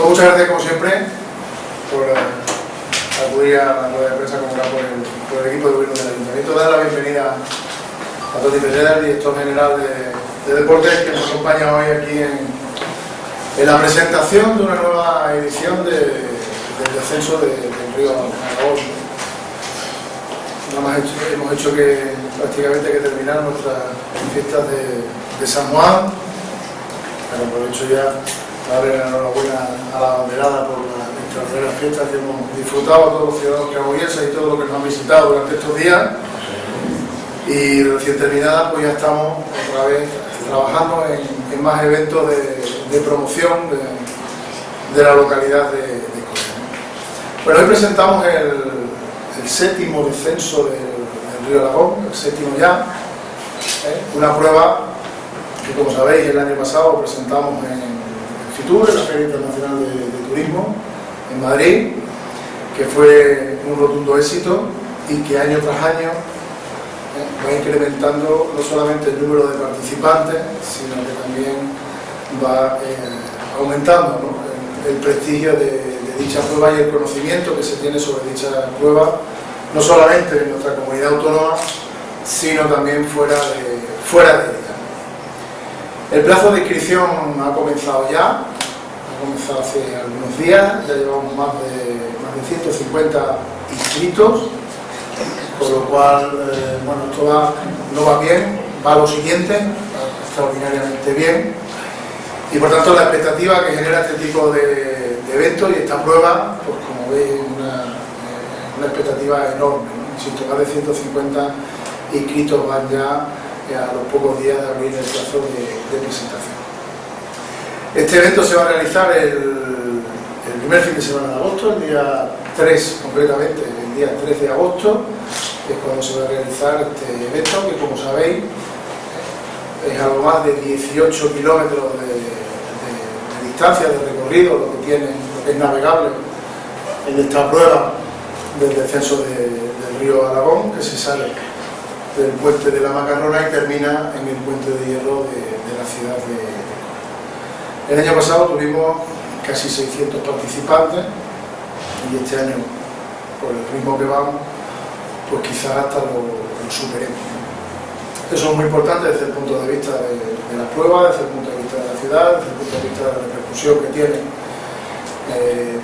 Pues muchas gracias, como siempre, por acudir a la rueda de prensa convocada por el equipo de gobierno del Ayuntamiento. Dar la bienvenida a Toni Pedrera, el director general de Deportes, que nos acompaña hoy aquí en la presentación de una nueva edición del descenso del Río Alagón. Nada más hemos hecho que prácticamente terminar nuestras fiestas de San Juan. Pero aprovecho ya para darle la enhorabuena a la banderada por las extraordinarias fiestas que hemos disfrutado, a todos los ciudadanos caraboyenses y todo lo que nos han visitado durante estos días. Y recién terminada, pues ya estamos otra vez trabajando en más eventos de promoción de la localidad de Coria. Bueno, hoy presentamos el séptimo descenso del Río Alagón, el séptimo ya, una prueba que, como sabéis, el año pasado presentamos en Fitur, en la Feria Internacional de Turismo, en Madrid, que fue un rotundo éxito y que año tras año va incrementando no solamente el número de participantes, sino que también va aumentando, ¿no?, el prestigio de dicha prueba y el conocimiento que se tiene sobre dicha prueba, no solamente en nuestra comunidad autónoma, sino también fuera de ella. El plazo de inscripción ha comenzado ya, ha comenzado hace algunos días, ya llevamos más de 150 inscritos, con lo cual, bueno, esto no va bien, va a lo siguiente, va extraordinariamente bien, y por tanto la expectativa que genera este tipo de eventos y esta prueba, pues como veis, una expectativa enorme, ¿no? Insisto, más de 150 inscritos van ya a los pocos días de abrir el plazo de presentación. Este evento se va a realizar el primer fin de semana de agosto, el día 3 concretamente, el día 3 de agosto, que es cuando se va a realizar este evento, que como sabéis es algo más de 18 kilómetros de distancia, de recorrido, lo que es navegable en esta prueba del descenso del río Alagón, que se sale del puente de la Macarrona y termina en el puente de hierro de la ciudad de El año pasado tuvimos casi 600 participantes y este año, por el ritmo que vamos, pues quizás hasta lo superemos. Eso es muy importante desde el punto de vista de la prueba, desde el punto de vista de la ciudad, desde el punto de vista de la repercusión que tiene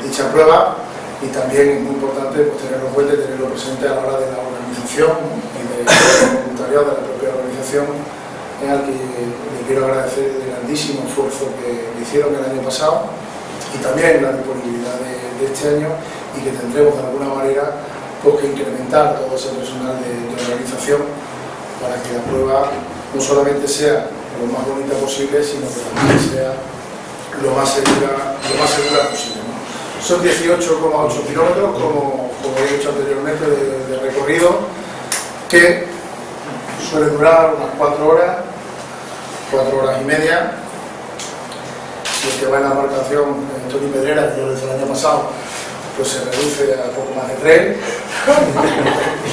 dicha prueba, y también es muy importante, pues, tenerlo en cuenta y tenerlo presente a la hora de la organización y del voluntariado de la propia organización, al que le quiero agradecer el grandísimo esfuerzo que hicieron el año pasado y también la disponibilidad de este año, y que tendremos de alguna manera pues que incrementar todo ese personal de organización para que la prueba no solamente sea lo más bonita posible, sino que también sea lo más segura posible, ¿no? Son 18,8 kilómetros, como he dicho anteriormente, de recorrido, que suele durar unas 4 horas y media. Si el que va en la embarcación, Toni Pedrera, que yo desde el año pasado, pues se reduce a poco más de 3.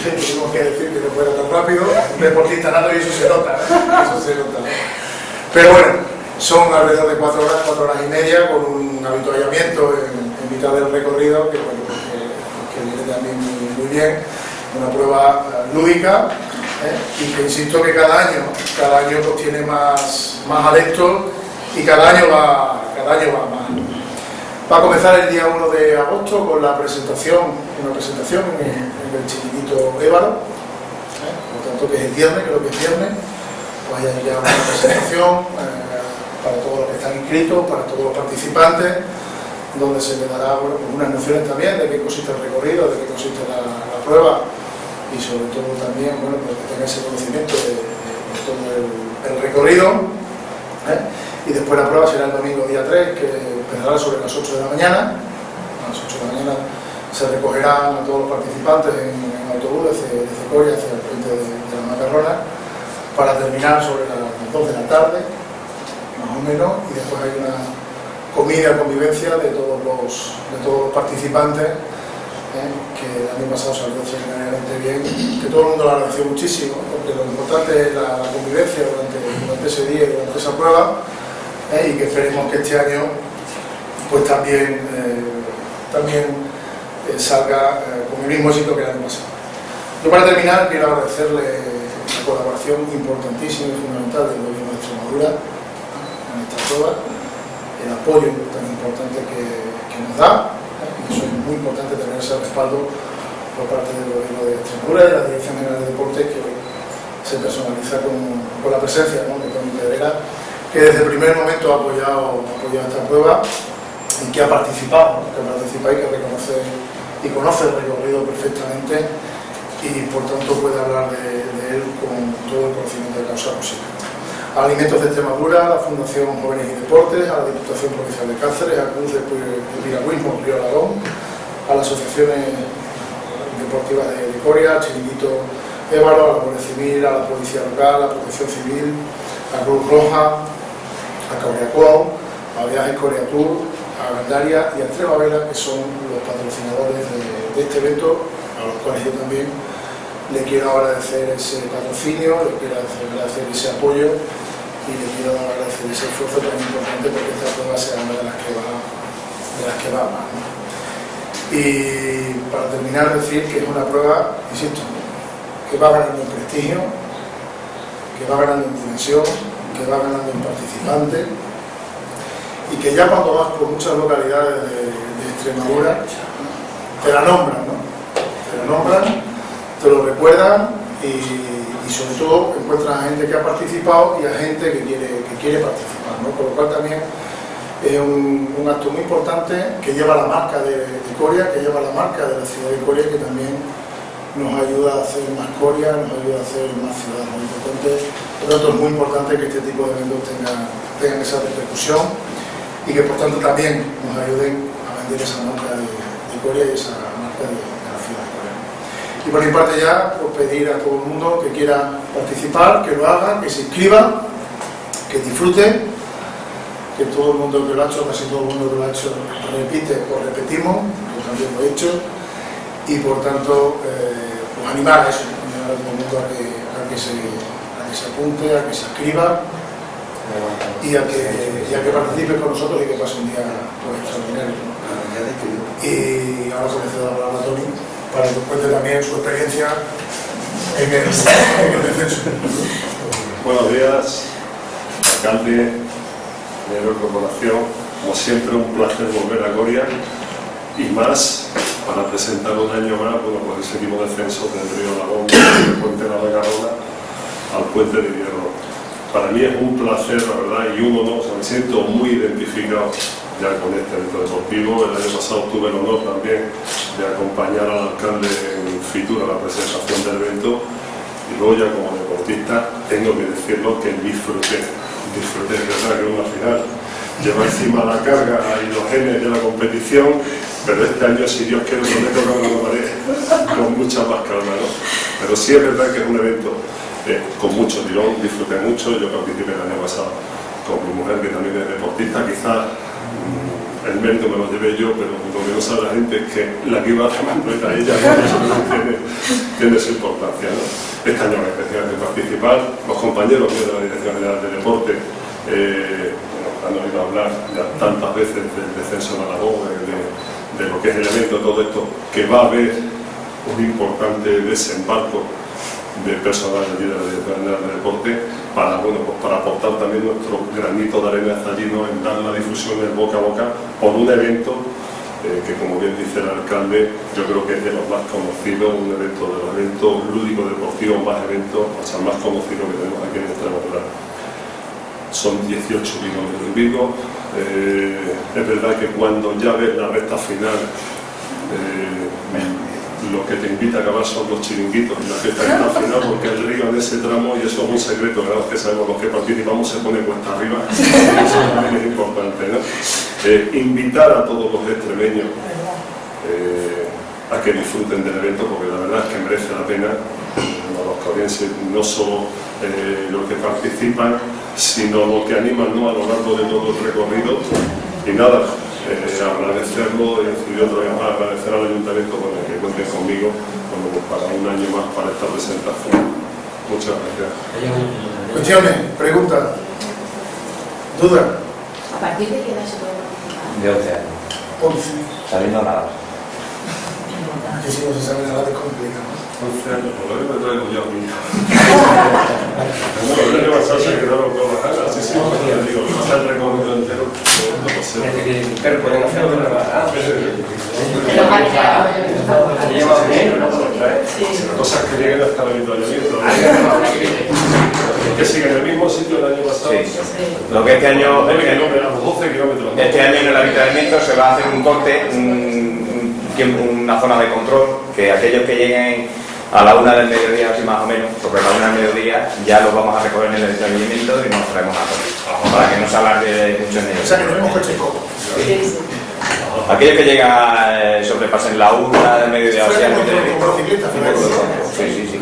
Tenemos que decir que no fuera tan rápido, un deportista nato, y eso se nota, ¿no? Pero bueno, son alrededor de 4 horas y media, con un avituallamiento en mitad del recorrido, que bueno, que viene también muy bien, una prueba lúdica, y que insisto que cada año pues tiene más adeptos, y cada año va más. Va a comenzar el día 1 de agosto con una presentación en el chiquitito Évaro, por lo tanto que es el viernes, creo que es viernes, pues hay ya una presentación para todos los que están inscritos, para todos los participantes, donde se le dará, bueno, pues unas nociones también de qué consiste el recorrido, de qué consiste la prueba, y sobre todo también, bueno, pues que tenga ese conocimiento de todo el recorrido, y después la prueba será el domingo día 3, que empezará sobre las 8 de la mañana. A las 8 de la mañana se recogerán a todos los participantes en autobús desde Coria hacia el puente de la Macarrona, para terminar sobre las 2 de la tarde, más o menos, y después hay una convivencia de todos los participantes, que el año pasado salió extraordinariamente bien, que todo el mundo lo agradeció muchísimo, porque lo importante es la convivencia durante ese día y durante esa prueba, y que esperemos que este año pues también salga con el mismo éxito que el año pasado. Yo, para terminar, quiero agradecerle la colaboración importantísima y fundamental del Gobierno de Extremadura en esta prueba, el apoyo tan importante que nos da, y eso es muy importante tener ese respaldo por parte del Gobierno de Extremadura y de la Dirección General de Deportes, que hoy se personaliza con la presencia, ¿no?, de Toni Pedrera, que desde el primer momento ha apoyado esta prueba y que ha participado, y que reconoce y conoce el recorrido perfectamente, y por tanto puede hablar de él con todo el conocimiento de causa posible. A Alimentos de Extremadura, a la Fundación Jóvenes y Deportes, a la Diputación Provincial de Cáceres, a Cruz de Piragüismo, Río Aragón, a las asociaciones deportivas de Coria, a Chiringuito Évaro, a la Guardia Civil, a la Policía Local, a la Protección Civil, a Cruz Roja, a Cauriacuao, a Viajes Coria Tour, a Gandaria y a Extremavela, que son los patrocinadores de este evento, a los cuales yo también le quiero agradecer ese patrocinio, le quiero agradecer ese apoyo y le quiero agradecer ese esfuerzo tan importante, porque esta prueba sea una de las que va más, ¿no? Y para terminar, decir que es una prueba, insisto, que va ganando en prestigio, que va ganando en dimensión, que va ganando en participantes, y que ya cuando vas por muchas localidades de Extremadura te la nombran, ¿no? Te la nombran, te lo recuerdan, y sobre todo encuentras a gente que ha participado y a gente que quiere participar, ¿no? Por lo cual también es un acto muy importante que lleva la marca de Coria, que lleva la marca de la ciudad de Coria, que también nos ayuda a hacer más Coria, nos ayuda a hacer más ciudades muy importantes. Por lo tanto, es muy importante que este tipo de eventos tengan esa repercusión y que por tanto también nos ayuden a vender esa marca de Coria y esa marca de la ciudad de Coria. Y por mi parte ya, pues pedir a todo el mundo que quiera participar, que lo haga, que se inscriba, que disfrute, que todo el mundo que lo ha hecho, casi todo el mundo que lo ha hecho, repite o repetimos, yo también lo he hecho, y por tanto pues animar a eso, animar a todo el mundo a que se apunte, a que se inscriba y a que participe con nosotros y que pase un día pues, extraordinario. Y ahora se le cedo la palabra a Toni para que cuente también su experiencia en el descenso. Buenos días, alcalde, de corporación. Como siempre, un placer volver a Coria, y más para presentar un año más, bueno, pues ese tipo de descenso del río Aragón, del puente de la Garona al puente de Hierro. Para mí es un placer, la verdad, y un honor, o sea, me siento muy identificado ya con este evento deportivo. El año pasado tuve el honor también de acompañar al alcalde en Fitur a la presentación del evento, y luego ya como deportista tengo que decirlo que disfruté, es verdad que una final lleva encima la carga y los genes de la competición, pero este año, si Dios quiere, no me toca una pared con mucha más calma, ¿no? Pero sí es verdad que es un evento con mucho tirón, disfruté mucho. Yo participé el año pasado con mi mujer, que también es deportista. Quizás el mérito me lo llevé yo, pero lo que no sabe la gente es que la que iba remando era ella, ¿no? Eso tiene su importancia, ¿no? Este año me especial de participar. Los compañeros míos de la Dirección General de Deportes han oído hablar ya tantas veces del descenso de Aragón, de lo que es el evento, todo esto, que va a haber un importante desembarco de personal de la Dirección General de Deportes para, bueno, pues para aportar también nuestro granito de arena allino en dar la difusión del boca a boca por un evento que, como bien dice el alcalde, yo creo que es de los más conocidos, un evento de los eventos lúdicos deportivos más eventos, o sea, más conocidos que tenemos aquí en Extremadura. Son 18 kilómetros en Vigo. Es verdad que cuando ya ves la recta final, lo que te invita a acabar son los chiringuitos y la fiesta está al final, porque el río en ese tramo, y eso es un secreto, ¿verdad? Que sabemos los que participamos, se pone cuesta arriba, y eso también es importante, ¿no? Invitar a todos los extremeños a que disfruten del evento, porque la verdad es que merece la pena. A los corienses, no solo los que participan, sino los que animan, ¿no?, a lo largo de todo el recorrido. Y nada, agradecerlo y otra vez más agradecer al ayuntamiento con el que cuenten conmigo para un año más para esta presentación. Muchas gracias. Cuestiones, preguntas, dudas. ¿A partir de qué edad se puede participar? De 11 años. 11. Sabiendo nada. Que si no se sabe nada es complicado. 11 años, por lo menos me traigo yo a mi hijo. No, el año pasado se quedaron con las ganas, sí, sí, ya digo, pasa el recorrido entero, no lo sé. Pero pueden hacer otra nada. La cosa es que lleguen hasta el avituallamiento. Que siguen en el mismo sitio el año pasado. Sí. Lo que este año, a los 12 kilómetros. este año en el avituallamiento se va a hacer un corte, una zona de control, que aquellos que lleguen a la 1 del mediodía, así más o menos, sobre la 1 del mediodía, ya los vamos a recoger en el avituallamiento y nos traemos a todos, para que no se alargue mucho en ellos. O sea que tenemos coche cojo. Aquellos que llegan, sobrepasen la 1 del mediodía, o sea, Con ciclistas, sí, sí, sí.